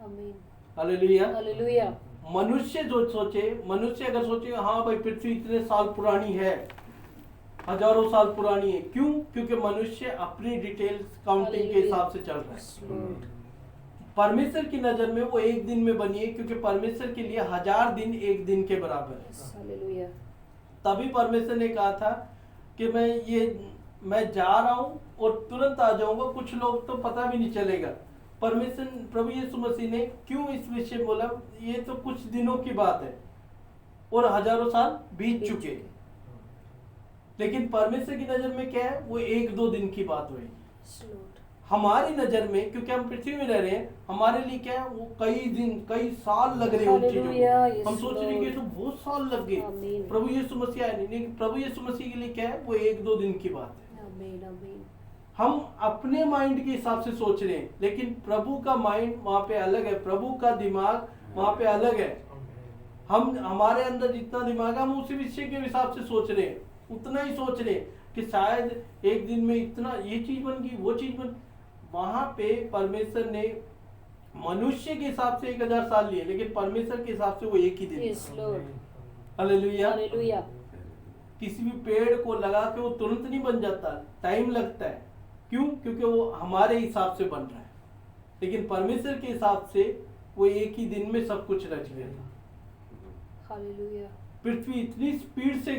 B: आमीन।
A: हालेलुया।
B: हालेलुया।
A: मनुष्य जो सोचे, मनुष्य अगर सोचे हाँ भाई पृथ्वी इतने साल पुरानी है, हजारों साल पुरानी है, क्यों? क्योंकि मनुष्य अपनी डिटेल्स काउंटिंग के हिसाब से चल रहा
B: Yes,
A: है।
B: Lord.
A: परमेश्वर की नजर में वो एक दिन में बनी है, क्योंकि परमेश्वर के लिए 1000 दिन एक दिन के बराबर
B: Yes,
A: है।
B: हालेलुया।
A: तभी परमेश्वर ने कहा था कि मैं जा रहा हूँ और तुरंत आ जाऊंगा, कुछ लोग तो पता भी नहीं चलेगा। परमेश्वर प्रभु यीशु मसीह ने क्यों इस विषय बोला? ये तो कुछ दिनों की बात है और हजारों साल बीत चुके, लेकिन परमेश्वर की नजर में क्या है? वो 1-2 दिन की बात हुई।
B: Yes, Lord.
A: हमारी नजर में, क्योंकि हम पृथ्वी में रह रहे हैं, हमारे लिए क्या है? वो कई दिन कई साल लग रहे हैं उन चीजों
B: हालेलुया,
A: को।
B: yes,
A: हम सोच रहे हैं कि ये
B: Lord.
A: तो बहुत साल लग गए,
B: आमीन।
A: प्रभु यीशु मसीह आए नहीं। लेकिन प्रभु यीशु मसीह के लिए क्या है? वो 1-2 दिन की बात है।
B: आमीन, आमीन।
A: हम अपने माइंड के हिसाब से सोच रहे हैं, लेकिन प्रभु का माइंड वहां पे अलग है, प्रभु का दिमाग वहां पे अलग है। हम हमारे अंदर जितना दिमाग है, हम उसी विषय के हिसाब से सोच रहे हैं, उतना ही सोच रहे हैं कि शायद एक दिन में इतना ये चीज बन गई, वो चीज बन। वहां पे परमेश्वर ने मनुष्य के हिसाब से 1000 साल लिए, लेकिन परमेश्वर के हिसाब से वो एक ही दिन।
B: Yes, Lord.
A: हालेलुया।
B: हालेलुया।
A: किसी भी पेड़ को लगा के वो तुरंत नहीं बन जाता, टाइम लगता है। क्यों? क्योंकि वो हमारे हिसाब से बन रहा है, लेकिन परमेश्वर के हिसाब से वो एक ही दिन में सब कुछ रच गया था।
B: हालेलुया।
A: पृथ्वी इतनी स्पीड से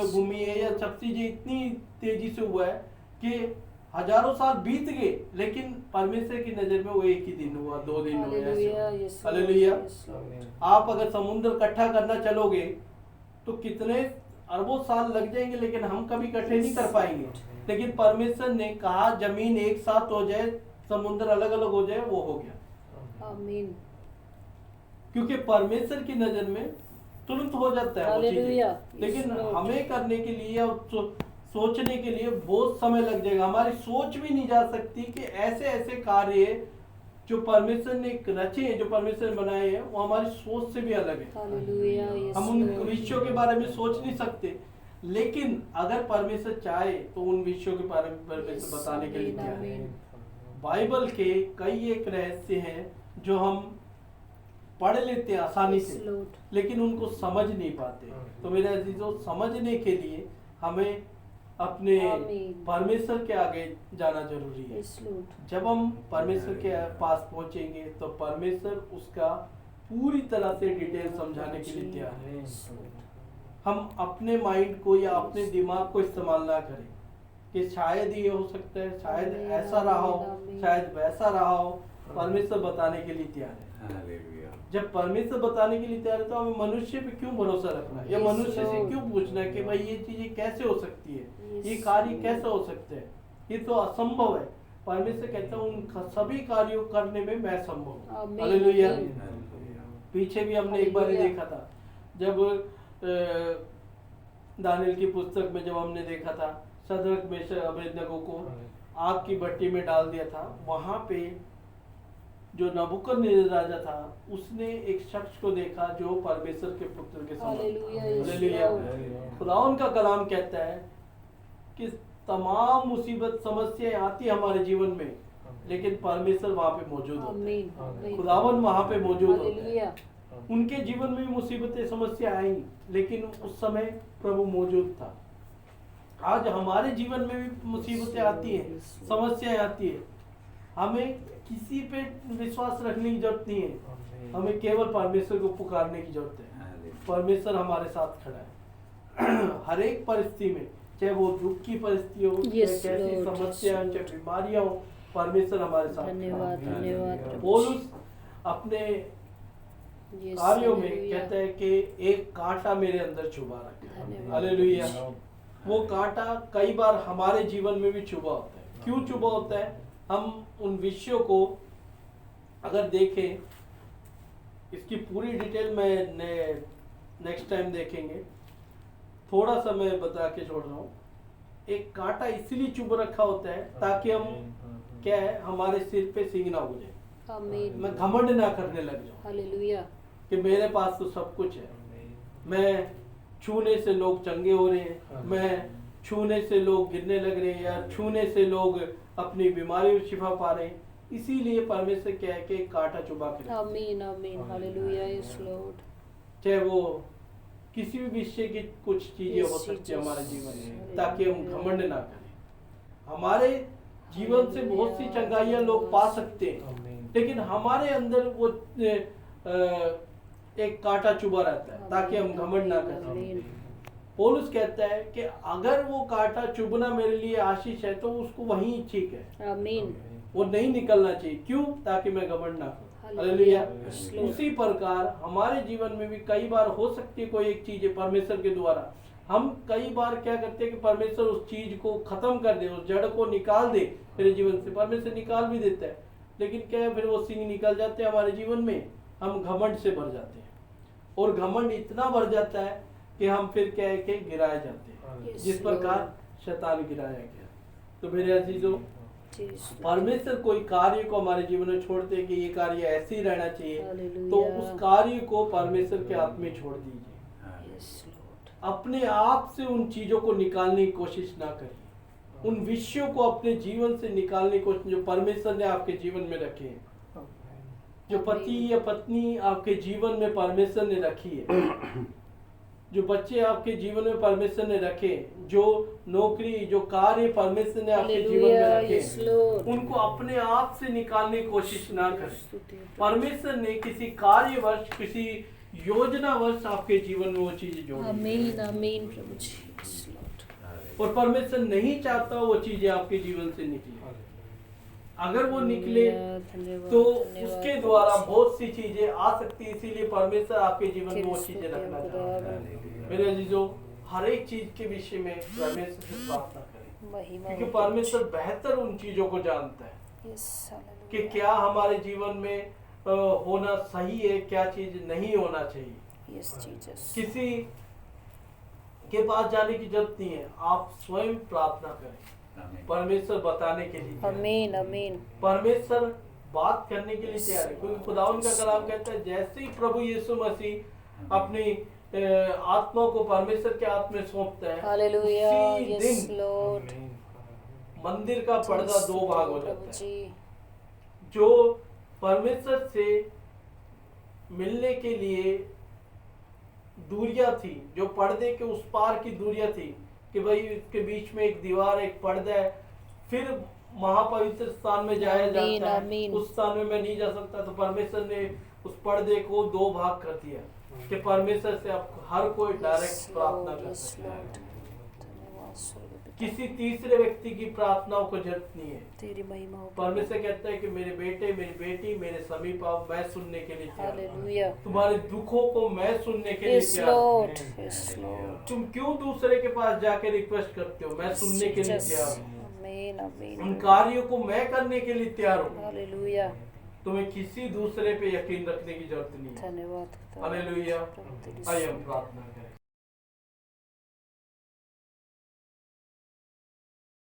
A: घूमी है, या सब चीजें इतनी तेजी से हुआ है कि हजारों साल बीत गए, लेकिन परमेश्वर की नजर में वो एक ही दिन हुआ, 2 दिन हुए।
B: Hallelujah, yes, Lord.
A: Hallelujah.
B: Yes, Lord.
A: आप अगर समुद्र इकट्ठा करना चलोगे तो कितने अरबों साल लग जाएंगे, लेकिन हम कभी इकट्ठे नहीं कर पाएंगे। लेकिन परमेश्वर ने कहा जमीन एक साथ हो जाए, समुद्र अलग अलग हो जाए, वो हो गया।
B: आमीन।
A: क्योंकि परमेश्वर की नजर में तुरंत हो जाता है वो
B: हालेलुया।
A: चीजें, लेकिन
B: Yes, Lord.
A: हमें करने के लिए और सोचने के लिए बहुत समय लग जाएगा। हमारी सोच भी नहीं जा सकती कि ऐसे ऐसे कार्य जो परमेश्वर ने रचे हैं, जो परमेश्वर ने बनाए हैं, वो हमारी सोच से भी अलग है।
B: हालेलुया, yes,
A: हम उन
B: Lord.
A: विषयों के बारे में सोच नहीं सकते, लेकिन अगर परमेश्वर चाहे तो उन विषयों के बारे में परमेश्वर
B: Yes,
A: बताने के लिए
B: आमीन,
A: तैयार है।
B: आमीन।
A: बाइबल के कई एक रहस्य हैं जो हम पढ़ लेते हैं आसानी
B: Yes,
A: से,
B: Lord.
A: लेकिन उनको समझ नहीं पाते। तो मेरे अजीजों, समझने के लिए हमें अपने
B: आमीन।
A: परमेश्वर के आगे जाना जरूरी है।
B: Yes, Lord.
A: जब हम परमेश्वर के पास पहुंचेंगे तो परमेश्वर उसका पूरी तरह से डिटेल समझाने के लिए तैयार है।
B: Yes, Lord.
A: हम अपने माइंड को या अपने दिमाग को इस्तेमाल ना करें कि शायद ये हो सकता है, शायद
B: आमीन,
A: ऐसा रहा हो,
B: आमीन।
A: शायद वैसा रहा हो। परमेश्वर बताने के लिए तैयार है।
C: हालेलुया।
A: जब परमेश्वर बताने के लिए तैयार है तो हमें मनुष्य पे क्यों भरोसा रखना है, या
B: Yes,
A: मनुष्य से
B: Lord.
A: क्यों पूछना है कि भाई ये चीजें कैसे हो सकती है,
B: Yes,
A: ये कार्य
B: Lord.
A: कैसे हो सकते हैं, ये तो असंभव है। परमेश्वर कहता है उन सभी कार्यों करने में मैं संभव हूँ।
B: आमीन,
A: हालेलुया।
B: आमीन।
A: पीछे भी हमने एक बार ही
B: हालेलुया।
A: देखा था, जब दानियल की पुस्तक में जब हमने देखा था शद्रक मेशक अबेदनगो को आग की भट्टी में डाल दिया था। वहां पे जो नबूकदनेस्सर राजा था, उसने एक शख्स को देखा जो परमेश्वर के पुत्र के समान
B: हालेलुया,
A: था।
B: yes,
A: hallelujah.
B: Lord.
A: खुदावन का कलाम कहता है कि तमाम मुसीबत समस्याएं आती है हमारे जीवन में, लेकिन परमेश्वर वहां पे मौजूद होता है।
B: आमीन, आमीन।
A: खुदावन वहां पे मौजूद होता है।
B: हालेलुया।
A: उनके जीवन में भी मुसीबतें समस्या आई, लेकिन उस समय प्रभु मौजूद था। आज हमारे जीवन में भी मुसीबतें आती हैं, समस्याएं आती है। हमें किसी पे विश्वास रखने की जरूरत नहीं है, हमें केवल परमेश्वर को पुकारने की जरूरत है। परमेश्वर हमारे साथ खड़ा है हर एक परिस्थिति में, चाहे वो दुख की परिस्थिति हो, चाहे
B: Yes,
A: कैसी
B: Lord,
A: समस्या हो,
B: yes,
A: चाहे बीमारियां हो, परमेश्वर हमारे साथ खड़ा है।
B: धन्यवाद, धन्यवाद प्रभु।
A: पौलुस अपने
B: Yes,
A: कार्यों में
B: hallelujah.
A: कहता है कि एक कांटा मेरे अंदर छुपा रखा है।
B: धन्यवाद।
A: हालेलुया। वो कांटा कई बार हमारे जीवन में भी छुपा होता है। क्यों छुपा होता है? हम उन विषयों को अगर देखें, इसकी पूरी डिटेल में नेक्स्ट टाइम देखेंगे, थोड़ा सा मैं बता के छोड़ रहा हूँ। एक कांटा इसलिए चुभ रखा होता है ताकि हम क्या है, हमारे सिर पे सिंह ना हो जाए,
B: आमीन।
A: मैं घमंड ना करने लग जाऊं
B: हालेलुया।
A: कि मेरे पास तो सब कुछ है, मैं छूने से लोग चंगे हो रहे हैं, मैं छूने से लोग गिरने लग रहे हैं, या छूने से लोग अपनी बीमारी में शिफा पा रहे हैं। इसीलिए परमेश्वर क्या है कि एक कांटा चुबा के रखता है।
B: आमीन आमीन। हालेलुया। Yes Lord.
A: चाहे वो किसी भी विषय की कुछ चीजें
B: Yes,
A: हो सकती है
B: Jesus.
A: हमारे जीवन में, ताकि हम घमंड ना करें। हमारे जीवन से बहुत सी चंगाइयां लोग पा सकते हैं, लेकिन हमारे अंदर वो एक कांटा चुभा रहता है ताकि हम घमंड ना करें।
B: आमीन।
A: पौलुस कहता है कि अगर वो कांटा चुभना मेरे लिए आशीष है तो उसको वहीं ठीक है,
B: आमीन।
A: वो नहीं निकलना चाहिए। क्यों? ताकि मैं घमंड ना करूं।
B: हालेलुया।
A: हालेलुया।
B: Yes, Lord.
A: उसी प्रकार हमारे जीवन में भी कई बार हो सकती है कोई एक चीज है परमेश्वर के द्वारा, हम कई बार क्या करते हैं कि परमेश्वर उस चीज को खत्म कर दे, उस जड़ को निकाल दे मेरे जीवन से। परमेश्वर निकाल भी देता है, लेकिन क्या है, फिर वो सिंह निकल जाते हैं हमारे जीवन में, हम घमंड से भर जाते हैं, और घमंड इतना भर जाता है कि हम फिर क्या है कि गिराए जाते हैं,
B: Yes,
A: जिस प्रकार
B: Lord.
A: शैतान गिराया गया। तो मेरे अजीजों,
B: Jesus.
A: परमेश्वर कोई कार्य को हमारे जीवन में छोड़ते हैं कि ये कार्य ऐसे ही रहना चाहिए,
B: हालेलुया।
A: तो उस कार्य को परमेश्वर के हाथ में छोड़ दीजिए।
B: Yes, Lord.
A: अपने आप से उन चीजों को निकालने की कोशिश ना करिए, उन विषयों को अपने जीवन से निकालने की कोशिश जो परमेश्वर ने आपके जीवन में रखे हैं, जो पति या पत्नी आपके जीवन में परमेश्वर ने रखी है, जो बच्चे आपके जीवन में परमेश्वर ने रखे, जो नौकरी, जो कार्य परमेश्वर ने आपके जीवन में
B: हालेलुया।
A: रखे,
B: Yes, Lord.
A: उनको अपने आप से निकालने की कोशिश ना करें।
B: स्तुति हो।
A: परमेश्वर ने किसी कार्यवश, किसी योजनावश आपके जीवन में वो चीजें जोड़ी हैं।
B: आमीन आमीन प्रभु जी। Yes, Lord.
A: और परमेश्वर नहीं चाहता वो चीजें आपके जीवन से निकले। अगर वो निकले
B: धन्यवाद,
A: तो
B: धन्यवाद
A: उसके
B: प्रभु
A: द्वारा
B: जी।
A: बहुत सी चीजें आ सकती है, इसीलिए परमेश्वर आपके जीवन में वो चीजें रखना चाहता है। मेरे अजीजों, हर एक चीज के विषय में परमेश्वर से प्रार्थना करें,
B: महिमा
A: क्योंकि
B: हो
A: परमेश्वर बेहतर उन चीजों को जानता है
B: Yes,
A: कि
B: hallelujah.
A: क्या हमारे जीवन में होना सही है, क्या चीज नहीं होना चाहिए।
B: Yes, Jesus.
A: किसी के पास जाने की जरूरत नहीं है, आप स्वयं प्रार्थना करें, परमेश्वर बताने के लिए तैयार है।
B: आमीन आमीन।
A: परमेश्वर बात करने के लिए तैयार है, क्योंकि खुदावन का कलाम कहता है जैसे ही प्रभु यीशु मसीह अपनी आत्मा को परमेश्वर के हाथ में सौंपता है,
B: हालेलुया।
A: उसी
B: Yes,
A: दिन
B: Lord.
A: मंदिर का पर्दा दो भाग हो
B: प्रभु
A: जाता है।
B: जी।
A: जो परमेश्वर से मिलने के लिए दूरियां थी, जो पर्दे के उस पार की दूरियां थी कि भाई इसके बीच में एक दीवार, एक पर्दा है, फिर महापवित्र स्थान में जाया
B: आमीन,
A: जाता है,
B: आमीन।
A: उस स्थान में मैं नहीं जा सकता, तो परमेश्वर ने उस पर्दे को दो भाग कर दिया कि परमेश्वर से आप हर कोई डायरेक्ट प्रार्थना कर
B: Yes,
A: सकता है।
B: Lord. धन्यवाद स्वर्गीय पिता।
A: किसी तीसरे व्यक्ति की प्रार्थनाओं को जरूरत नहीं है।
B: तेरी महिमा हो।
A: परमेश्वर कहता है कि मेरे बेटे, मेरी बेटी मेरे समीप आओ, मैं सुनने के लिए तैयार हूं।
B: हालेलुया।
A: तुम्हारे दुखों को मैं सुनने के लिए
B: Yes,
A: तैयार हूं।
B: Lord. Yes, Lord.
A: तुम क्यों दूसरे के पास जाके रिक्वेस्ट करते हो? मैं सुनने के लिए
B: Jesus.
A: तैयार हूँ।
B: आमीन आमीन।
A: उन कार्यों को मैं करने के लिए तैयार हूँ।
B: हालेलुया।
A: तुम्हें किसी दूसरे पे यकीन रखने की जरूरत नहीं है।
B: धन्यवाद पिता।
A: हालेलुया।
B: प्रभु तेरी
A: आइए हम
B: स्तुति।
A: प्रार्थना करें।